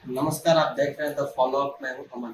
नमस्कार, आप देख रहे हैं द फॉलो अप। मैं हूं अमन।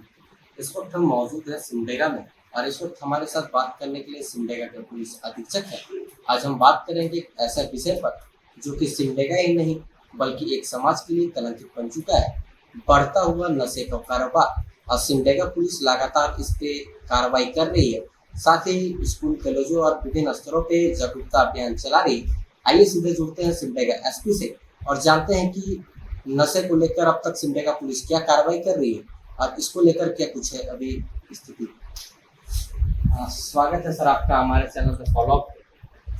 इस वक्त हम मौजूद हैं सिमडेगा में और इस वक्त हमारे साथ बात करने के लिए सिमडेगा के पुलिस अधीक्षक हैं। आज हम बात करेंगे एक ऐसा विषय पर जो कि सिमडेगा ही नहीं बल्कि एक समाज के लिए कलंकित बन चुका है, बढ़ता हुआ नशे का कारोबार। और सिमडेगा पुलिस लगातार इस पे कार्रवाई कर रही है, साथ ही स्कूल कॉलेजों और विभिन्न स्तरों पे जागरूकता अभियान चला रही है। आइए सीधे जुड़ते हैं सिमडेगा एसपी से और जानते हैं कि नशे को लेकर अब तक सिमडेगा पुलिस क्या कार्रवाई कर रही है और इसको लेकर क्या कुछ है अभी स्थिति। स्वागत है सर आपका हमारे चैनल पे फॉलो अप।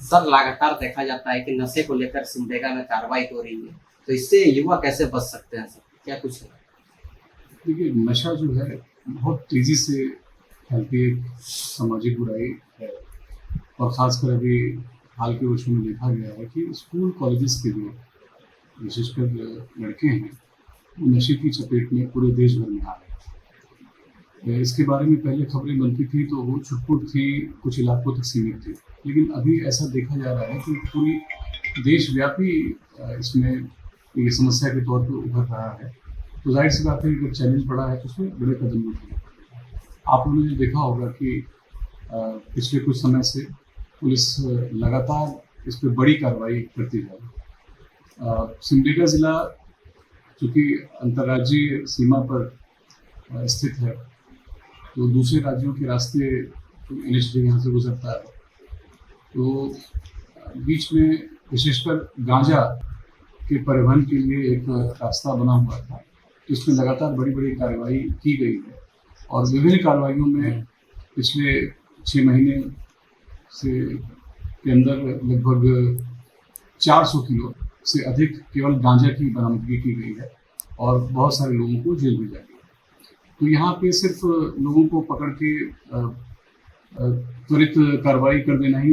सर, लगातार देखा जाता है कि नशे को लेकर सिमडेगा में कार्रवाई हो रही है, तो इससे युवा कैसे बच सकते हैं सर, क्या कुछ है? देखिए, नशा जो है बहुत तेज़ी से फैलती एक सामाजिक बुराई है। और ख़ासकर अभी हाल के वर्षों में देखा गया है कि स्कूल कॉलेजेस के जो विशेषकर लड़के हैं वो नशे की चपेट में पूरे देश भर में आ रहे हैं। इसके बारे में पहले खबरें बनती थी तो वो छुटपुट थी, कुछ इलाकों तक सीमित थी, लेकिन अभी ऐसा देखा जा रहा है कि पूरी देशव्यापी इसमें ये समस्या के तौर पर उभर रहा है। तो जाहिर सी बात है कि जब चैलेंज बढ़ा है तो उसमें बड़े कदम उठाए। आप लोगों ने देखा होगा कि पिछले कुछ समय से पुलिस लगातार इस पर बड़ी कार्रवाई करती जा रही है। सिमडेगा ज़िला चूँकि अंतर्राज्यीय सीमा पर स्थित है, तो दूसरे राज्यों के रास्ते NH यहाँ से गुजरता है, तो बीच में विशेषकर गांजा के परिवहन के लिए एक रास्ता बना हुआ था। तो इसमें लगातार बड़ी बड़ी कार्रवाई की गई है और विभिन्न कार्रवाइयों में पिछले 6 महीने से के अंदर लगभग 400 किलो से अधिक केवल गांजा की बरामदगी की गई है और बहुत सारे लोगों को जेल भेजा गया है। तो यहाँ पे सिर्फ लोगों को पकड़ के त्वरित कार्रवाई कर देना ही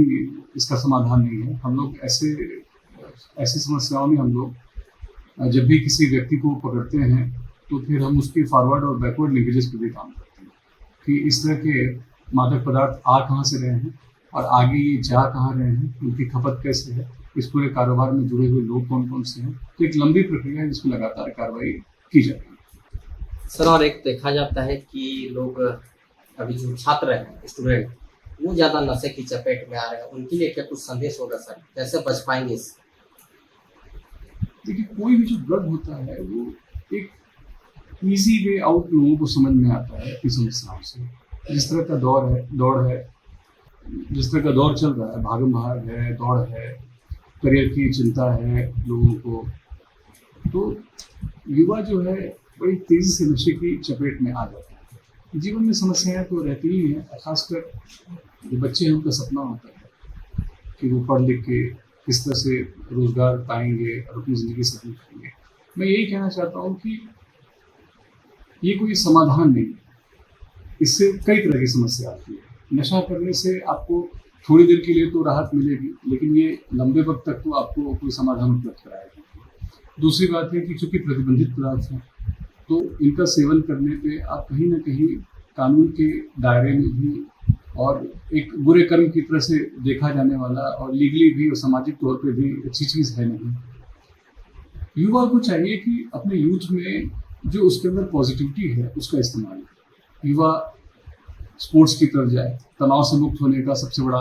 इसका समाधान नहीं है। हम लोग ऐसी समस्याओं में हम लोग जब भी किसी व्यक्ति को पकड़ते हैं तो फिर हम उसके फॉरवर्ड और बैकवर्ड लिंकेजेस पर भी काम करते हैं कि इस तरह के मादक पदार्थ आ कहाँ से रहे हैं और आगे ये जा कहाँ रहे हैं, उनकी खपत कैसे है, इस पूरे कारोबार में जुड़े हुए लोग कौन कौन से हैं। तो एक लंबी प्रक्रिया है जिसमें लगातार कार्रवाई की जाती है। सर, और एक देखा जाता है कि लोग अभी जो छात्र हैं, स्टूडेंट, वो ज़्यादा नशे की चपेट में आ रहे हैं, उनके लिए क्या कुछ संदेश होगा सर, कैसे बच पाएंगे इससे? देखिए, कोई भी जो ड्रग होता है वो एक ईजी वे आउट लोगों को समझ में आता है अपनी समस्याओं से। जिस तरह का दौड़ है, जिस तरह का दौर चल रहा है, भागम भाग है, दौड़ है, करियर की चिंता है लोगों को, तो युवा जो है बड़ी तेज़ी से नशे की चपेट में आ जाता है। जीवन में समस्याएं तो रहती ही हैं, खासकर जो बच्चे हैं उनका सपना होता है कि वो पढ़ लिख के किस तरह से रोज़गार पाएंगे और अपनी ज़िंदगी सफल करेंगे। मैं यही कहना चाहता हूँ कि ये कोई समाधान नहीं है, इससे कई तरह की समस्या आती है। नशा करने से आपको थोड़ी देर के लिए तो राहत मिलेगी, लेकिन ये लंबे वक्त तक तो आपको कोई समाधान उपलब्ध कराएगा। दूसरी बात है कि चूँकि प्रतिबंधित पदार्थ हैं, तो इनका सेवन करने पे आप कहीं ना कहीं कानून के दायरे में भी और एक बुरे कर्म की तरह से देखा जाने वाला और लीगली भी और सामाजिक तौर पे भी अच्छी चीज़ है नहीं। युवा को चाहिए कि अपने यूथ में जो उसके अंदर पॉजिटिविटी है उसका इस्तेमाल करे। युवा स्पोर्ट्स की तरफ जाए, तनाव से मुक्त होने का सबसे बड़ा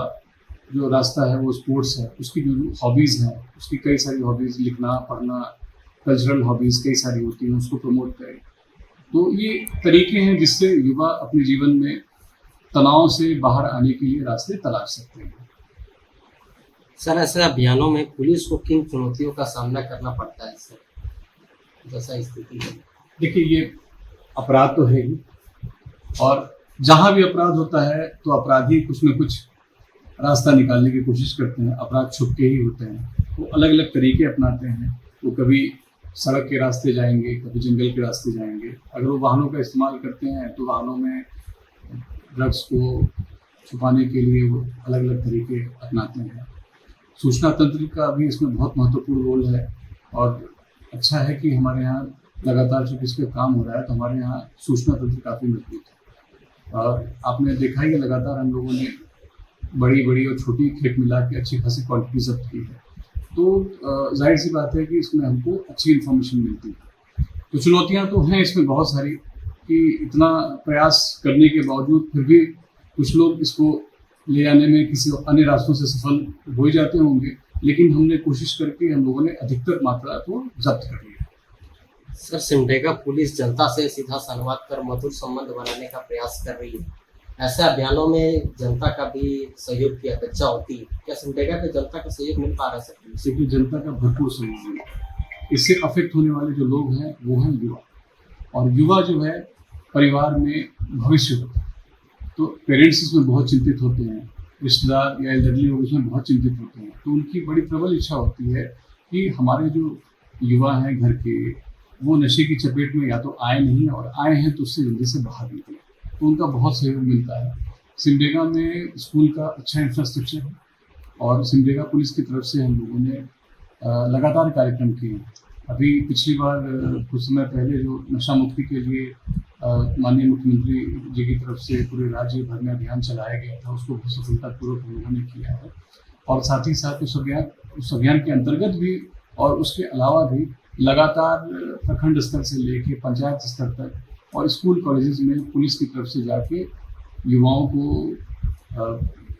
जो रास्ता है वो स्पोर्ट्स है। उसकी जो हॉबीज़ हैं, उसकी कई सारी हॉबीज़, लिखना, पढ़ना, कल्चरल हॉबीज़ कई सारी होती हैं, उसको प्रमोट करें। तो ये तरीके हैं जिससे युवा अपने जीवन में तनाव से बाहर आने के लिए रास्ते तलाश सकते हैं। सर, ऐसे अभियानों में पुलिस को किन चुनौतियों का सामना करना पड़ता है सर, जैसा स्थिति है? देखिए, ये अपराध तो है ही, और जहाँ भी अपराध होता है तो अपराधी कुछ न कुछ रास्ता निकालने की कोशिश करते हैं। अपराध छुप के ही होते हैं, वो अलग अलग तरीके अपनाते हैं। वो कभी सड़क के रास्ते जाएंगे, कभी जंगल के रास्ते जाएंगे। अगर वो वाहनों का इस्तेमाल करते हैं तो वाहनों में ड्रग्स को छुपाने के लिए वो अलग अलग तरीके अपनाते हैं। सूचना तंत्र का भी इसमें बहुत महत्वपूर्ण रोल है, और अच्छा है कि हमारे यहाँ लगातार जो इस पर काम हो रहा है, तो हमारे यहाँ सूचना तंत्र काफ़ी मजबूत है। और आपने देखा ही कि लगातार हम लोगों ने बड़ी और छोटी खेप मिला के अच्छी खासी क्वांटिटी जब्त की है। तो जाहिर सी बात है कि इसमें हमको अच्छी इन्फॉर्मेशन मिलती है। तो चुनौतियाँ तो हैं इसमें बहुत सारी कि इतना प्रयास करने के बावजूद फिर भी कुछ लोग इसको ले आने में किसी अन्य रास्तों से सफल हो ही जाते होंगे, लेकिन हमने कोशिश करके हम लोगों ने अधिकतर मात्रा को जब्त कर लिया। सर, सिमडेगा पुलिस जनता से सीधा संवाद कर मधुर संबंध बनाने का प्रयास कर रही है। ऐसे अभियानों में जनता का भी सहयोग की अपेक्षा होती है। क्या सिमडेगा पे जनता का सहयोग मिल पा रहा है सर? क्योंकि जनता का भरपूर सहयोग है। इससे अफेक्ट होने वाले जो लोग हैं वो हैं युवा, और युवा जो है परिवार में भविष्य होता है, तो पेरेंट्स इसमें बहुत चिंतित होते हैं, रिश्तेदार या एल्डरली लोग इसमें बहुत चिंतित होते हैं। तो उनकी बड़ी प्रबल इच्छा होती है कि हमारे जो युवा हैं घर के, वो नशे की चपेट में या तो आए नहीं, और आए हैं तो उससे जल्दी से बाहर निकले। तो उनका बहुत सहयोग मिलता है। सिमडेगा में स्कूल का अच्छा इंफ्रास्ट्रक्चर है, और सिमडेगा पुलिस की तरफ से हम लोगों ने लगातार कार्यक्रम किए हैं। अभी पिछली बार कुछ समय पहले जो नशा मुक्ति के लिए माननीय मुख्यमंत्री जी की तरफ से पूरे राज्य भर में अभियान चलाया गया था, उसको बहुत सफलतापूर्वक हम लोगों ने किया है। और साथ ही साथ उस अभियान के अंतर्गत भी और उसके अलावा भी लगातार प्रखंड स्तर से लेके पंचायत स्तर तक और स्कूल कॉलेजेस में पुलिस की तरफ से जाके युवाओं को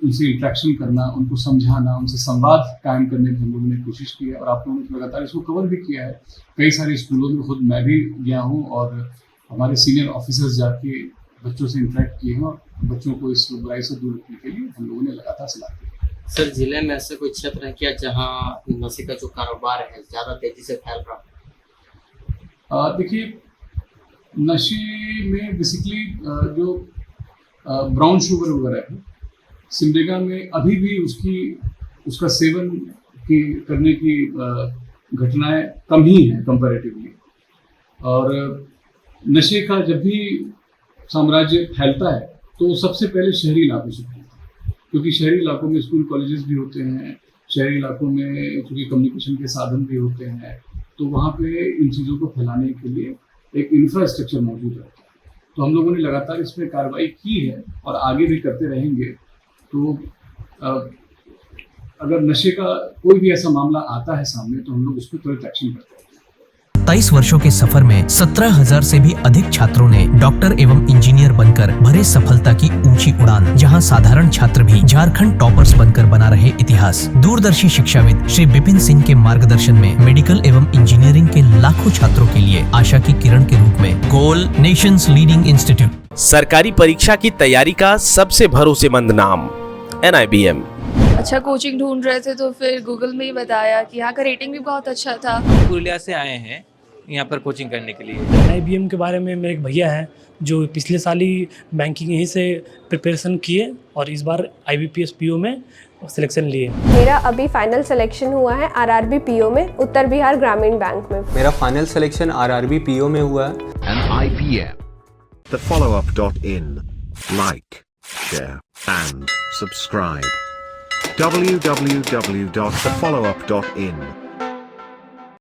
उनसे इंटरेक्शन करना, उनको समझाना, उनसे संवाद कायम करने की हम लोगों ने कोशिश की है। और आप लोगों ने लगातार इसको कवर भी किया है। कई सारे स्कूलों में खुद मैं भी गया हूँ, और हमारे सीनियर ऑफिसर्स जाके बच्चों से इंटरेक्ट किए हैं, और बच्चों को इस बुराई से दूर रखने के लिए हम लोगों ने लगातार सलाह दी है। सर, जिले में ऐसे कोई क्षेत्र है क्या जहाँ नशे का जो कारोबार है ज़्यादा तेजी से फैल रहा है? देखिए, नशे में बेसिकली जो ब्राउन शुगर वगैरह है, सिमडेगा में अभी भी उसका सेवन करने की घटनाएं कम ही हैं कंपैरेटिवली। और नशे का जब भी साम्राज्य फैलता है तो सबसे पहले शहरी इलाकों से फैलता है, क्योंकि शहरी इलाकों में स्कूल कॉलेजेस भी होते हैं, शहरी इलाकों में क्योंकि कम्युनिकेशन के साधन भी होते हैं, तो वहाँ पे इन चीज़ों को फैलाने के लिए एक इंफ्रास्ट्रक्चर मौजूद रहता है। तो हम लोगों ने लगातार इसमें कार्रवाई की है और आगे भी करते रहेंगे। तो अगर नशे का कोई भी ऐसा मामला आता है सामने, तो हम लोग उस पर तुरंत एक्शन करते हैं। 23 वर्षों के सफर में 17,000 से भी अधिक छात्रों ने डॉक्टर एवं इंजीनियर बनकर भरे सफलता की ऊंची उड़ान, जहां साधारण छात्र भी झारखंड टॉपर्स बनकर बना रहे इतिहास। दूरदर्शी शिक्षाविद श्री विपिन सिंह के मार्गदर्शन में मेडिकल एवं इंजीनियरिंग के लाखों छात्रों के लिए आशा की किरण के रूप में गोल नेशंस लीडिंग इंस्टीट्यूट। सरकारी परीक्षा की तैयारी का सबसे भरोसेमंद नाम NIBM। अच्छा कोचिंग ढूंढ रहे थे तो फिर गूगल में ही बताया कि यहाँ का रेटिंग भी बहुत अच्छा था। पुरुलिया से आए हैं यहाँ पर कोचिंग करने के लिए। NIBM के बारे में मेरे एक भैया हैं जो पिछले साल ही बैंकिंग यहीं से प्रिपरेशन किए और इस बार IBPS PO में सिलेक्शन लिए। मेरा अभी फाइनल सिलेक्शन हुआ है RRB PO में, उत्तर बिहार ग्रामीण बैंक में। मेरा फाइनल सिलेक्शन RRB PO में हुआ है। NIBM, thefollowup.in, like, share and subscribe. www.thefollowup.in